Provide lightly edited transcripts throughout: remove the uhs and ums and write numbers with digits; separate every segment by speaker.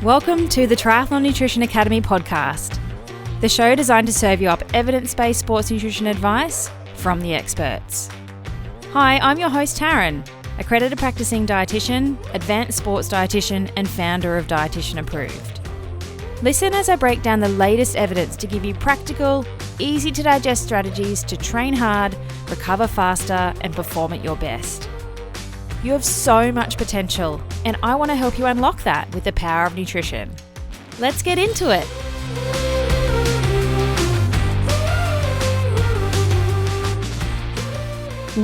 Speaker 1: Welcome to the Triathlon Nutrition Academy podcast, the show designed to serve you up evidence-based sports nutrition advice from the experts. Hi, I'm your host Taryn, accredited practicing dietitian, advanced sports dietitian, and founder of Dietitian Approved. Listen as I break down the latest evidence to give you practical, easy to digest strategies to train hard, recover faster, and perform at your best. You have so much potential, and I want to help you unlock that with the power of nutrition. Let's get into it.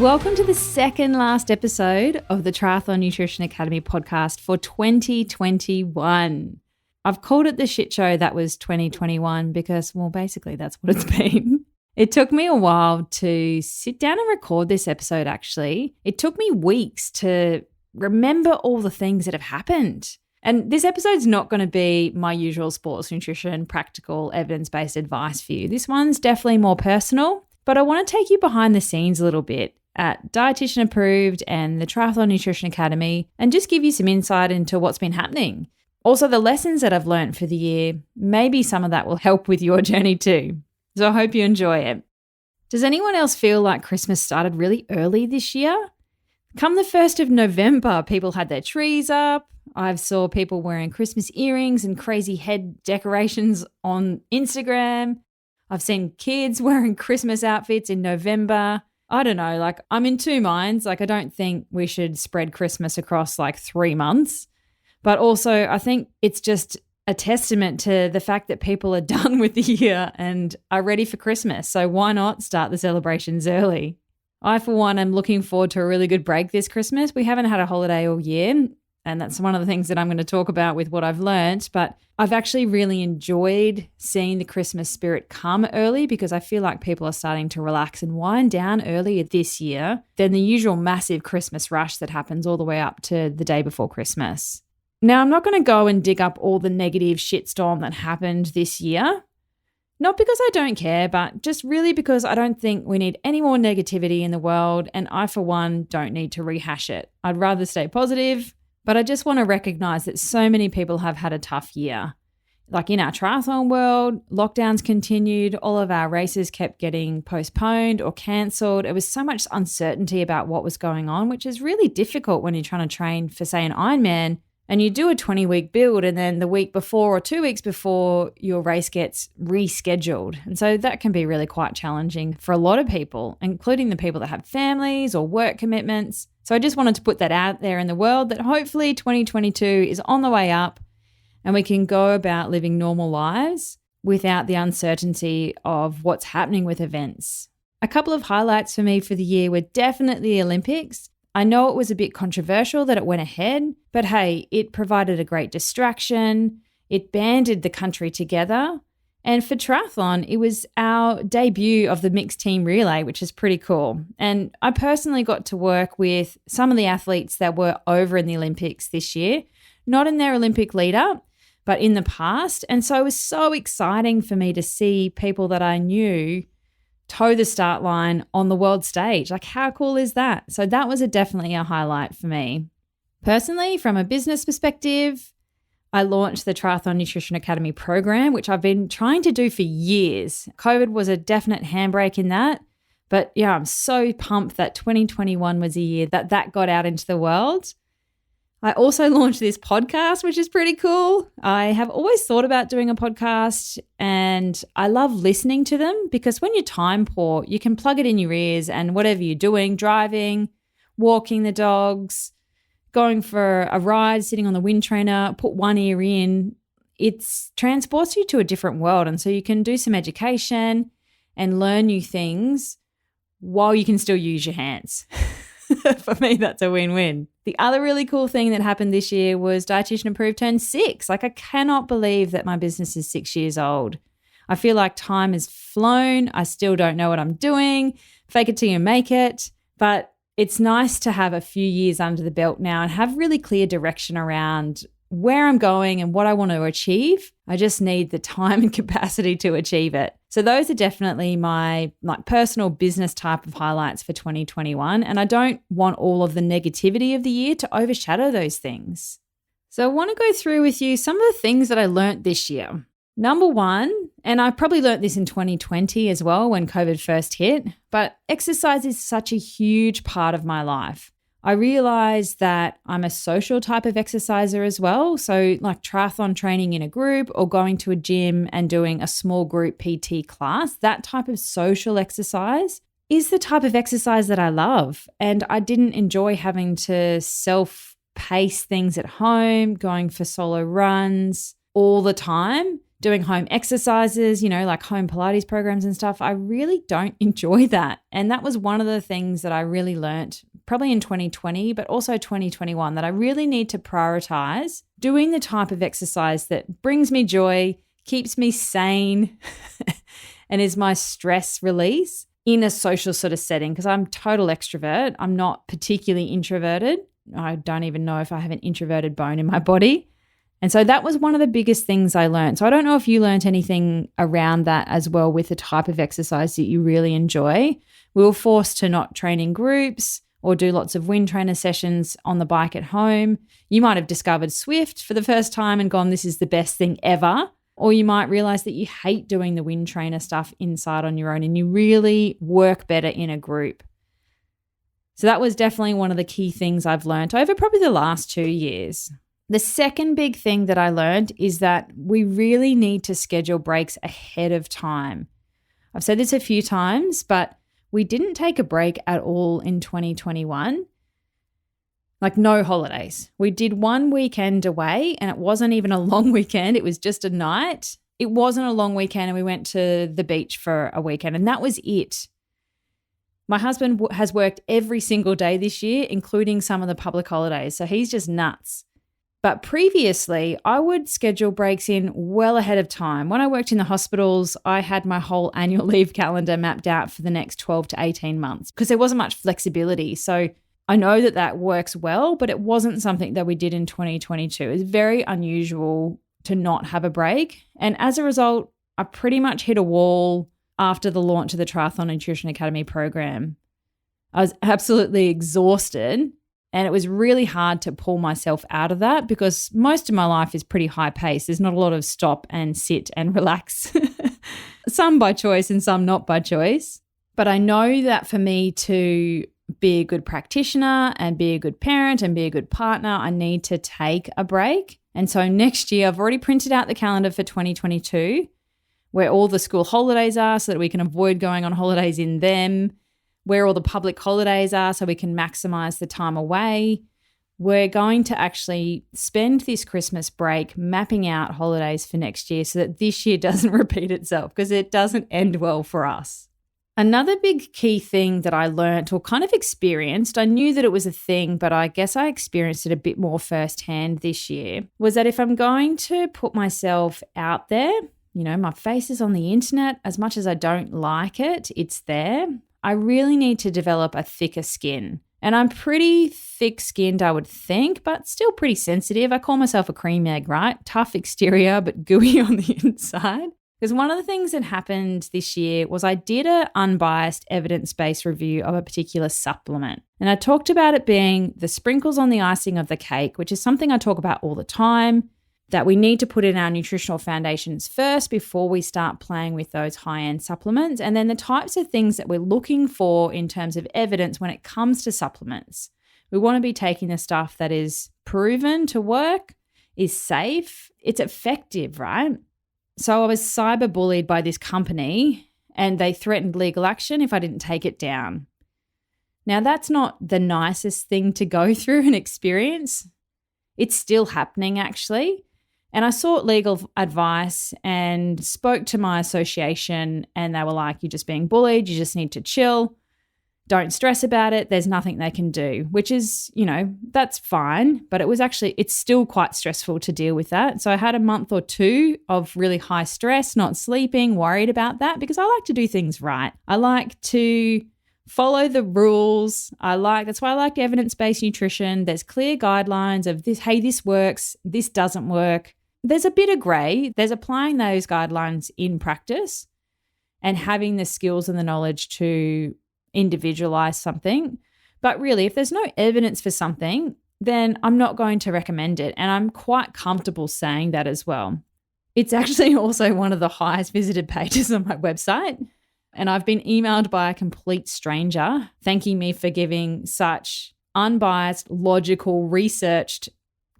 Speaker 1: Welcome to the second last episode of the Triathlon Nutrition Academy podcast for 2021. I've called it the shit show that was 2021 because, well, basically that's what it's been. It took me a while to sit down and record this episode, actually. It took me weeks to remember all the things that have happened. And this episode's not going to be my usual sports nutrition, practical, evidence-based advice for you. This one's definitely more personal, but I want to take you behind the scenes a little bit at Dietitian Approved and the Triathlon Nutrition Academy and just give you some insight into what's been happening. Also, the lessons that I've learned for the year, maybe some of that will help with your journey too. So I hope you enjoy it. Does anyone else feel like Christmas started really early this year? Come the 1st of November, people had their trees up. I've saw people wearing Christmas earrings and crazy head decorations on Instagram. I've seen kids wearing Christmas outfits in November. I don't know, I'm in two minds. I don't think we should spread Christmas across 3 months. But also I think it's just a testament to the fact that people are done with the year and are ready for Christmas. So why not start the celebrations early? I, for one, am looking forward to a really good break this Christmas. We haven't had a holiday all year, and that's one of the things that I'm going to talk about with what I've learned. But I've actually really enjoyed seeing the Christmas spirit come early because I feel like people are starting to relax and wind down earlier this year than the usual massive Christmas rush that happens all the way up to the day before Christmas. Now, I'm not going to go and dig up all the negative shitstorm that happened this year. Not because I don't care, but just really because I don't think we need any more negativity in the world, and I, for one, don't need to rehash it. I'd rather stay positive, but I just want to recognize that so many people have had a tough year. In our triathlon world, lockdowns continued, all of our races kept getting postponed or cancelled. It was so much uncertainty about what was going on, which is really difficult when you're trying to train for, say, an Ironman. And you do a 20-week build and then the week before or 2 weeks before your race gets rescheduled. And so that can be really quite challenging for a lot of people, including the people that have families or work commitments. So I just wanted to put that out there in the world that hopefully 2022 is on the way up and we can go about living normal lives without the uncertainty of what's happening with events. A couple of highlights for me for the year were definitely the Olympics. I know it was a bit controversial that it went ahead, but hey, it provided a great distraction. It banded the country together. And for triathlon, it was our debut of the mixed team relay, which is pretty cool. And I personally got to work with some of the athletes that were over in the Olympics this year, not in their Olympic lead up, but in the past. And so it was so exciting for me to see people that I knew toe the start line on the world stage. How cool is that? So that was definitely a highlight for me. Personally, from a business perspective, I launched the Triathlon Nutrition Academy program, which I've been trying to do for years. COVID was a definite handbrake in that. But yeah, I'm so pumped that 2021 was a year that got out into the world. I also launched this podcast, which is pretty cool. I have always thought about doing a podcast and I love listening to them because when you're time poor, you can plug it in your ears and whatever you're doing, driving, walking the dogs, going for a ride, sitting on the wind trainer, put one ear in, it transports you to a different world. And so you can do some education and learn new things while you can still use your hands. For me, that's a win-win. The other really cool thing that happened this year was Dietitian Approved turned 6. I cannot believe that my business is 6 years old. I feel like time has flown. I still don't know what I'm doing. Fake it till you make it. But it's nice to have a few years under the belt now and have really clear direction around where I'm going and what I want to achieve. I just need the time and capacity to achieve it. So those are definitely my personal business type of highlights for 2021. And I don't want all of the negativity of the year to overshadow those things. So I want to go through with you some of the things that I learnt this year. Number one, and I probably learnt this in 2020 as well when COVID first hit, but exercise is such a huge part of my life. I realized that I'm a social type of exerciser as well. So like triathlon training in a group or going to a gym and doing a small group PT class, that type of social exercise is the type of exercise that I love. And I didn't enjoy having to self-pace things at home, going for solo runs all the time, doing home exercises, like home Pilates programs and stuff. I really don't enjoy that. And that was one of the things that I really learnt probably in 2020, but also 2021, that I really need to prioritize doing the type of exercise that brings me joy, keeps me sane, and is my stress release in a social sort of setting, because I'm total extrovert. I'm not particularly introverted. I don't even know if I have an introverted bone in my body. And so that was one of the biggest things I learned. So I don't know if you learned anything around that as well with the type of exercise that you really enjoy. We were forced to not train in groups or do lots of wind trainer sessions on the bike at home. You might have discovered Swift for the first time and gone, this is the best thing ever. Or you might realize that you hate doing the wind trainer stuff inside on your own and you really work better in a group. So that was definitely one of the key things I've learned over probably the last 2 years. The second big thing that I learned is that we really need to schedule breaks ahead of time. I've said this a few times, but we didn't take a break at all in 2021. Like no holidays. We did one weekend away and it wasn't even a long weekend. It was just a night. It wasn't a long weekend and we went to the beach for a weekend and that was it. My husband has worked every single day this year, including some of the public holidays. So he's just nuts. But previously, I would schedule breaks in well ahead of time. When I worked in the hospitals, I had my whole annual leave calendar mapped out for the next 12 to 18 months because there wasn't much flexibility. So I know that that works well, but it wasn't something that we did in 2022. It's very unusual to not have a break. And as a result, I pretty much hit a wall after the launch of the Triathlon Nutrition Academy program. I was absolutely exhausted. And it was really hard to pull myself out of that because most of my life is pretty high paced. There's not a lot of stop and sit and relax, some by choice and some not by choice. But I know that for me to be a good practitioner and be a good parent and be a good partner, I need to take a break. And so next year, I've already printed out the calendar for 2022 where all the school holidays are so that we can avoid going on holidays in them, where all the public holidays are so we can maximize the time away. We're going to actually spend this Christmas break mapping out holidays for next year so that this year doesn't repeat itself because it doesn't end well for us. Another big key thing that I learned or kind of experienced, I knew that it was a thing, but I guess I experienced it a bit more firsthand this year, was that if I'm going to put myself out there, my face is on the internet, as much as I don't like it, it's there. I really need to develop a thicker skin. And I'm pretty thick-skinned, I would think, but still pretty sensitive. I call myself a cream egg, right? Tough exterior, but gooey on the inside. Because one of the things that happened this year was I did an unbiased evidence-based review of a particular supplement. And I talked about it being the sprinkles on the icing of the cake, which is something I talk about all the time, that we need to put in our nutritional foundations first before we start playing with those high-end supplements. And then the types of things that we're looking for in terms of evidence when it comes to supplements. We want to be taking the stuff that is proven to work, is safe, it's effective, right? So I was cyberbullied by this company and they threatened legal action if I didn't take it down. Now, that's not the nicest thing to go through and experience. It's still happening, actually. And I sought legal advice and spoke to my association and they were like, you're just being bullied. You just need to chill. Don't stress about it. There's nothing they can do, which is, that's fine. But it's still quite stressful to deal with that. So I had a month or two of really high stress, not sleeping, worried about that because I like to do things right. I like to follow the rules. That's why I like evidence-based nutrition. There's clear guidelines of this, hey, this works, this doesn't work. There's a bit of gray. There's applying those guidelines in practice and having the skills and the knowledge to individualize something. But really, if there's no evidence for something, then I'm not going to recommend it. And I'm quite comfortable saying that as well. It's actually also one of the highest visited pages on my website. And I've been emailed by a complete stranger thanking me for giving such unbiased, logical, researched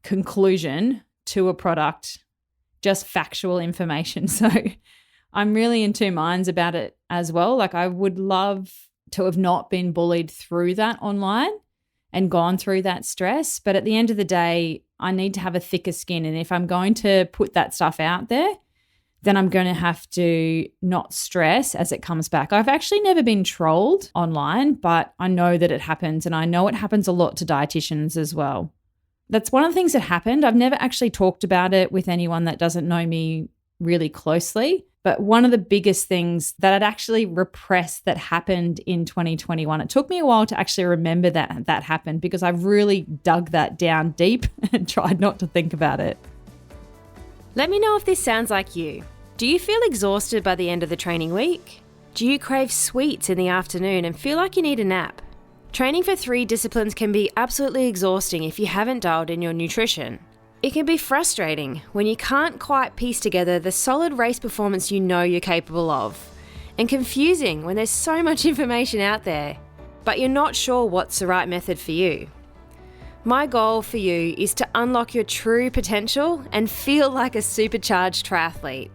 Speaker 1: conclusion to a product, just factual information. So I'm really in two minds about it as well. Like, I would love to have not been bullied through that online and gone through that stress. But at the end of the day, I need to have a thicker skin. And if I'm going to put that stuff out there, then I'm going to have to not stress as it comes back. I've actually never been trolled online, but I know that it happens, and I know it happens a lot to dietitians as well. That's one of the things that happened. I've never actually talked about it with anyone that doesn't know me really closely, but one of the biggest things that I'd actually repressed that happened in 2021, it took me a while to actually remember that happened, because I've really dug that down deep and tried not to think about it.
Speaker 2: Let me know if this sounds like you. Do you feel exhausted by the end of the training week? Do you crave sweets in the afternoon and feel like you need a nap? Training for 3 disciplines can be absolutely exhausting if you haven't dialed in your nutrition. It can be frustrating when you can't quite piece together the solid race performance you know you're capable of, and confusing when there's so much information out there, but you're not sure what's the right method for you. My goal for you is to unlock your true potential and feel like a supercharged triathlete.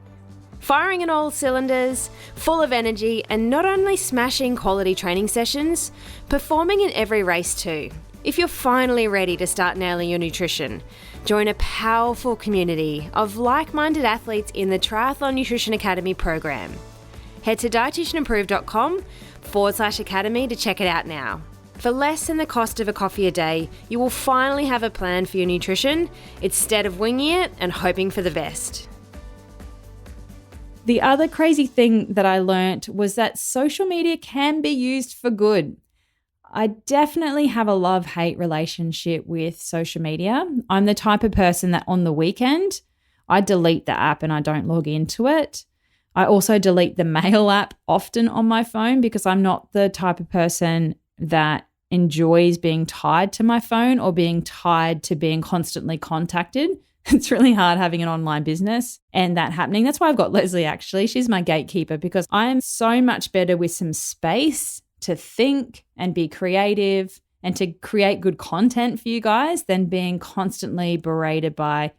Speaker 2: Firing on all cylinders, full of energy, and not only smashing quality training sessions, performing in every race too. If you're finally ready to start nailing your nutrition, join a powerful community of like-minded athletes in the Triathlon Nutrition Academy program. Head to dietitianapproved.com/academy to check it out now. For less than the cost of a coffee a day, you will finally have a plan for your nutrition instead of winging it and hoping for the best.
Speaker 1: The other crazy thing that I learnt was that social media can be used for good. I definitely have a love-hate relationship with social media. I'm the type of person that on the weekend, I delete the app and I don't log into it. I also delete the mail app often on my phone, because I'm not the type of person that enjoys being tied to my phone or being tied to being constantly contacted. It's really hard having an online business and that happening. That's why I've got Leslie, actually. She's my gatekeeper, because I am so much better with some space to think and be creative and to create good content for you guys than being constantly berated by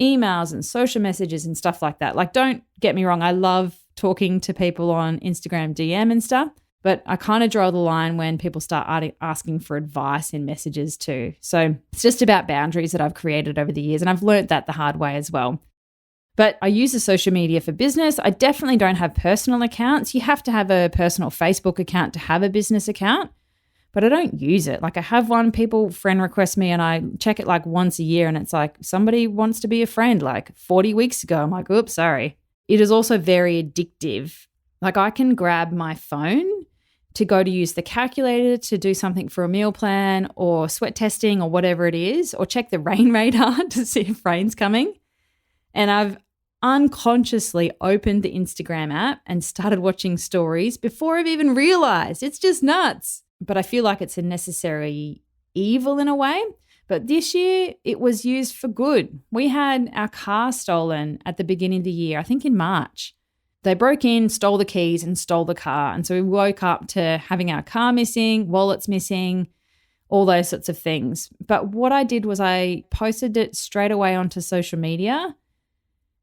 Speaker 1: emails and social messages and stuff like that. Like, don't get me wrong, I love talking to people on Instagram DM and stuff, but I kind of draw the line when people start asking for advice in messages too. So it's just about boundaries that I've created over the years, and I've learned that the hard way as well. But I use the social media for business. I definitely don't have personal accounts. You have to have a personal Facebook account to have a business account, but I don't use it. Like, I have one, people friend request me and I check it like once a year, and it's like somebody wants to be a friend like 40 weeks ago. I'm like, oops, sorry. It is also very addictive. Like, I can grab my phone to go to use the calculator to do something for a meal plan or sweat testing or whatever it is, or check the rain radar to see if rain's coming. And I've unconsciously opened the Instagram app and started watching stories before I've even realized. It's just nuts. But I feel like it's a necessary evil in a way. But this year it was used for good. We had our car stolen at the beginning of the year, I think in March. They broke in, stole the keys and stole the car. And so we woke up to having our car missing, wallets missing, all those sorts of things. But what I did was I posted it straight away onto social media,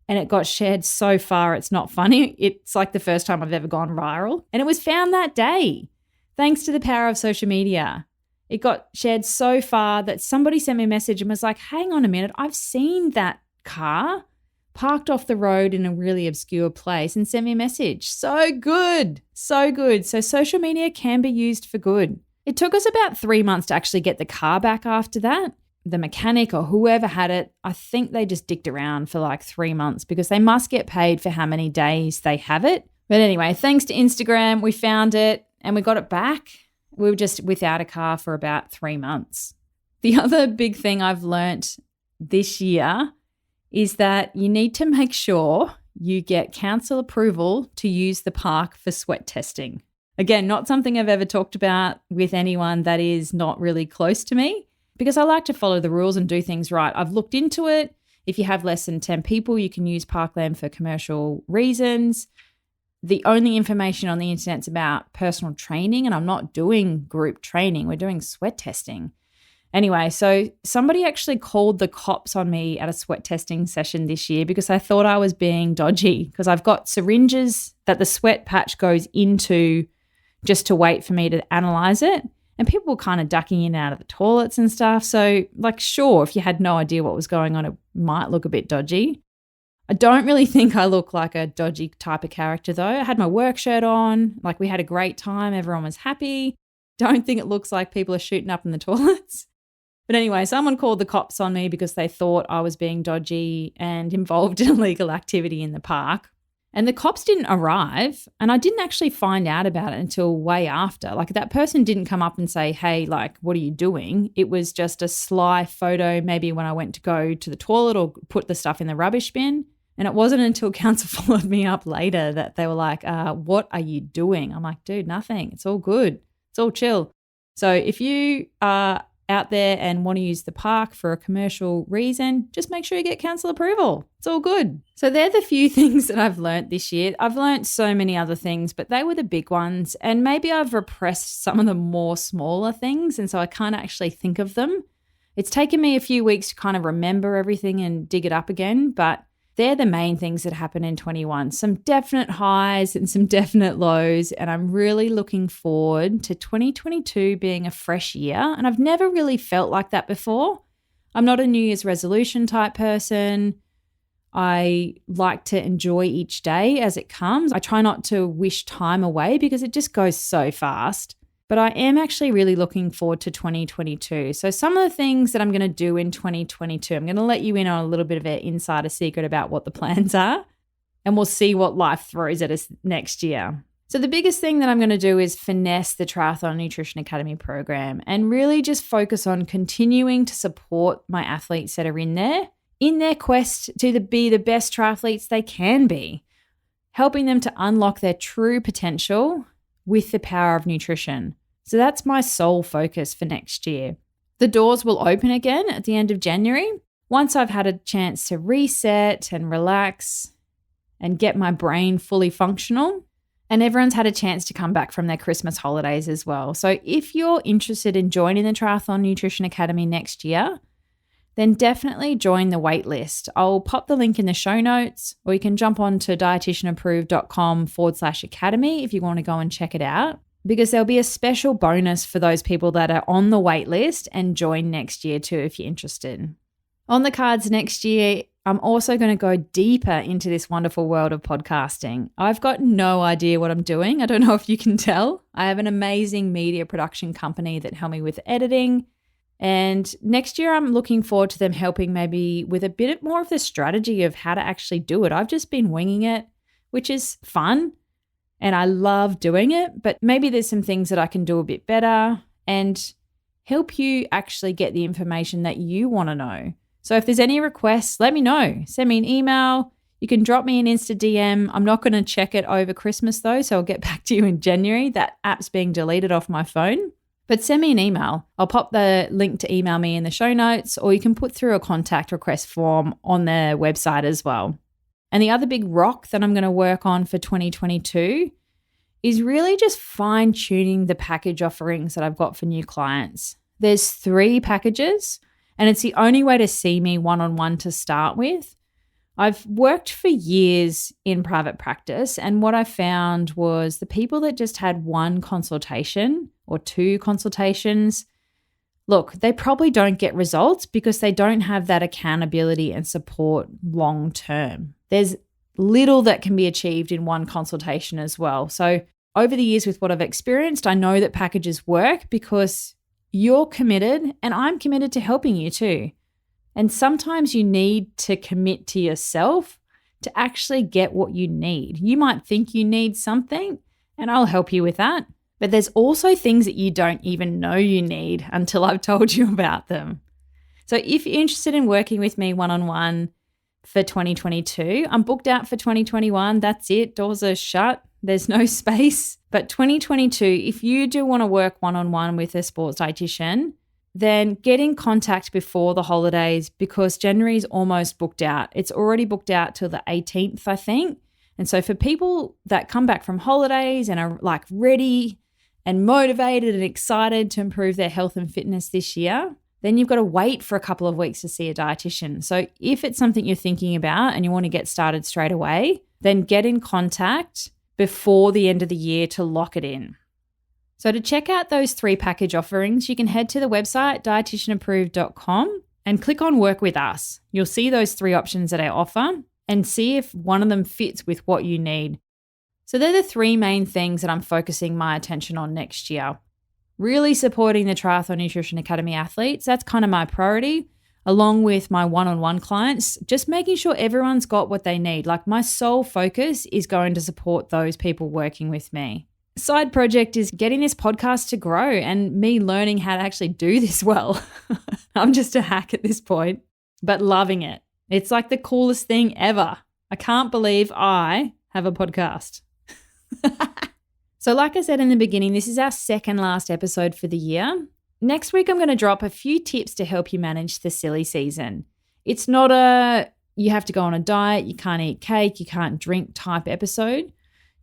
Speaker 1: and it got shared so far it's not funny. It's like the first time I've ever gone viral. And it was found that day, thanks to the power of social media. It got shared so far that somebody sent me a message and was like, hang on a minute, I've seen that car parked off the road in a really obscure place, and sent me a message. So good, so good. So social media can be used for good. It took us about 3 months to actually get the car back after that. The mechanic or whoever had it, I think they just dicked around for like 3 months, because they must get paid for how many days they have it. But anyway, thanks to Instagram, we found it and we got it back. We were just without a car for about 3 months. The other big thing I've learnt this year is that you need to make sure you get council approval to use the park for sweat testing. Again, not something I've ever talked about with anyone that is not really close to me. because I like to follow the rules and do things right. I've looked into it. If you have less than 10 people, you can use parkland for commercial reasons. The only information on the internet's about personal training, and I'm not doing group training. We're doing sweat testing. Anyway, so somebody actually called the cops on me at a sweat testing session this year because I thought I was being dodgy, because I've got syringes that the sweat patch goes into just to wait for me to analyze it. And people were kind of ducking in and out of the toilets and stuff. So, like, sure, if you had no idea what was going on, it might look a bit dodgy. I don't really think I look like a dodgy type of character, though. I had my work shirt on. Like, we had a great time. Everyone was happy. Don't think it looks like people are shooting up in the toilets. But anyway, someone called the cops on me because they thought I was being dodgy and involved in illegal activity in the park. And the cops didn't arrive, and I didn't actually find out about it until way after. Like, that person didn't come up and say, hey, like, what are you doing? It was just a sly photo, maybe when I went to go to the toilet or put the stuff in the rubbish bin. And it wasn't until council followed me up later that they were like, what are you doing? I'm like, dude, nothing. It's all good. It's all chill. So if you are out there and want to use the park for a commercial reason, just make sure you get council approval. It's all good. So they're the few things that I've learnt this year. I've learnt so many other things, but they were the big ones. And maybe I've repressed some of the more smaller things, and so I can't actually think of them. It's taken me a few weeks to kind of remember everything and dig it up again, but they're the main things that happen in 21. Some definite highs and some definite lows. And I'm really looking forward to 2022 being a fresh year. And I've never really felt like that before. I'm not a New Year's resolution type person. I like to enjoy each day as it comes. I try not to wish time away because it just goes so fast. But I am actually really looking forward to 2022. So some of the things that I'm going to do in 2022, I'm going to let you in on a little bit of an insider secret about what the plans are, and we'll see what life throws at us next year. So the biggest thing that I'm going to do is finesse the Triathlon Nutrition Academy program and really just focus on continuing to support my athletes that are in their quest to be the best triathletes they can be, helping them to unlock their true potential with the power of nutrition. So that's my sole focus for next year. The doors will open again at the end of January, once I've had a chance to reset and relax and get my brain fully functional. And everyone's had a chance to come back from their Christmas holidays as well. So if you're interested in joining the Triathlon Nutrition Academy next year, then definitely join the wait list. I'll pop the link in the show notes, or you can jump on to dietitianapproved.com/academy if you want to go and check it out, because there'll be a special bonus for those people that are on the wait list and join next year too if you're interested. On the cards next year, I'm also going to go deeper into this wonderful world of podcasting. I've got no idea what I'm doing. I don't know if you can tell. I have an amazing media production company that help me with editing. And next year, I'm looking forward to them helping maybe with a bit more of the strategy of how to actually do it. I've just been winging it, which is fun, and I love doing it. But maybe there's some things that I can do a bit better and help you actually get the information that you want to know. So if there's any requests, let me know. Send me an email. You can drop me an Insta DM. I'm not going to check it over Christmas though, so I'll get back to you in January. That app's being deleted off my phone. But send me an email. I'll pop the link to email me in the show notes, or you can put through a contact request form on their website as well. And the other big rock that I'm going to work on for 2022 is really just fine-tuning the package offerings that I've got for new clients. There's 3 packages, and it's the only way to see me one-on-one to start with. I've worked for years in private practice, and what I found was the people that just had 1 consultation or 2 consultations, look, they probably don't get results because they don't have that accountability and support long term. There's little that can be achieved in 1 consultation as well. So over the years with what I've experienced, I know that packages work because you're committed and I'm committed to helping you too. And sometimes you need to commit to yourself to actually get what you need. You might think you need something, and I'll help you with that. But there's also things that you don't even know you need until I've told you about them. So if you're interested in working with me one-on-one for 2022, I'm booked out for 2021. That's it. Doors are shut. There's no space. But 2022, if you do want to work one-on-one with a sports dietitian, then get in contact before the holidays because January is almost booked out. It's already booked out till the 18th, I think. And so for people that come back from holidays and are like ready and motivated and excited to improve their health and fitness this year, then you've got to wait for a couple of weeks to see a dietitian. So if it's something you're thinking about and you want to get started straight away, then get in contact before the end of the year to lock it in. So to check out those 3 package offerings, you can head to the website dietitianapproved.com and click on Work With Us. You'll see those 3 options that I offer and see if one of them fits with what you need. So they're the 3 main things that I'm focusing my attention on next year. Really supporting the Triathlon Nutrition Academy athletes, that's kind of my priority, along with my one-on-one clients, just making sure everyone's got what they need. Like my sole focus is going to support those people working with me. Side project is getting this podcast to grow and me learning how to actually do this well. I'm just a hack at this point, but loving it. It's like the coolest thing ever. I can't believe I have a podcast. So like I said in the beginning, this is our second last episode for the year. Next week, I'm going to drop a few tips to help you manage the silly season. It's not a you have to go on a diet, you can't eat cake, you can't drink type episode.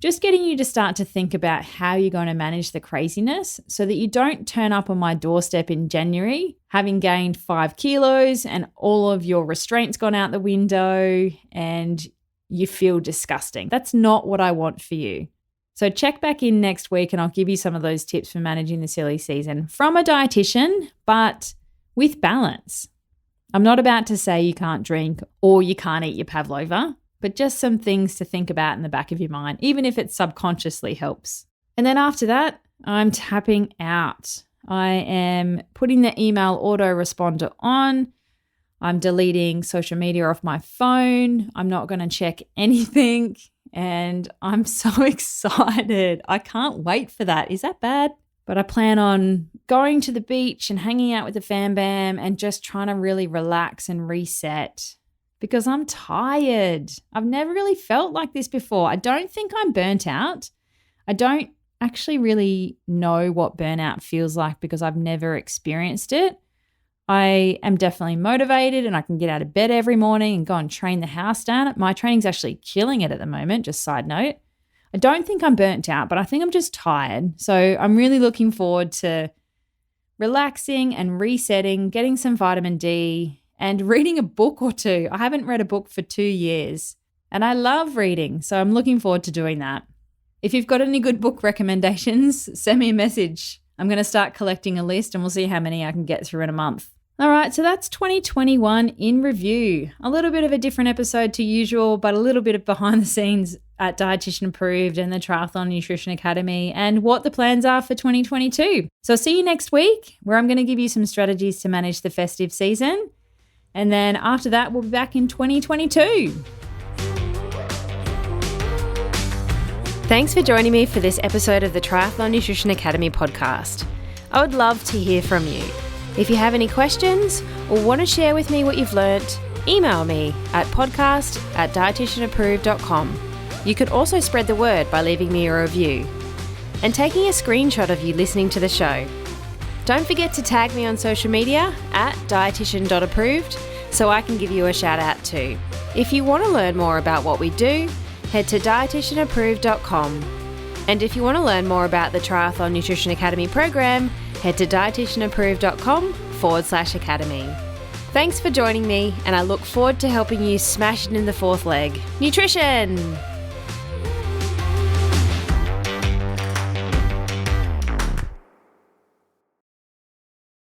Speaker 1: Just getting you to start to think about how you're going to manage the craziness so that you don't turn up on my doorstep in January having gained 5 kilos and all of your restraints gone out the window and you feel disgusting. That's not what I want for you. So check back in next week and I'll give you some of those tips for managing the silly season from a dietitian, but with balance. I'm not about to say you can't drink or you can't eat your pavlova, but just some things to think about in the back of your mind, even if it subconsciously helps. And then after that, I'm tapping out. I am putting the email autoresponder on. I'm deleting social media off my phone. I'm not going to check anything. And I'm so excited. I can't wait for that. Is that bad? But I plan on going to the beach and hanging out with the fam bam and just trying to really relax and reset because I'm tired. I've never really felt like this before. I don't think I'm burnt out. I don't actually really know what burnout feels like because I've never experienced it. I am definitely motivated and I can get out of bed every morning and go and train the house down. My training's actually killing it at the moment, just side note. I don't think I'm burnt out, but I think I'm just tired. So I'm really looking forward to relaxing and resetting, getting some vitamin D and reading a book or 2. I haven't read a book for 2 years and I love reading. So I'm looking forward to doing that. If you've got any good book recommendations, send me a message. I'm going to start collecting a list and we'll see how many I can get through in a month. All right, so that's 2021 in review. A little bit of a different episode to usual, but a little bit of behind the scenes at Dietitian Approved and the Triathlon Nutrition Academy and what the plans are for 2022. So I'll see you next week where I'm going to give you some strategies to manage the festive season. And then after that, we'll be back in 2022.
Speaker 2: Thanks for joining me for this episode of the Triathlon Nutrition Academy podcast. I would love to hear from you. If you have any questions or want to share with me what you've learnt, email me at podcast@dietitianapproved.com. You can also spread the word by leaving me a review and taking a screenshot of you listening to the show. Don't forget to tag me on social media at dietitian.approved so I can give you a shout out too. If you want to learn more about what we do, head to dietitianapproved.com. And if you want to learn more about the Triathlon Nutrition Academy program, head to dietitianapproved.com/academy. Thanks for joining me, and I look forward to helping you smash it in the 4th leg. Nutrition!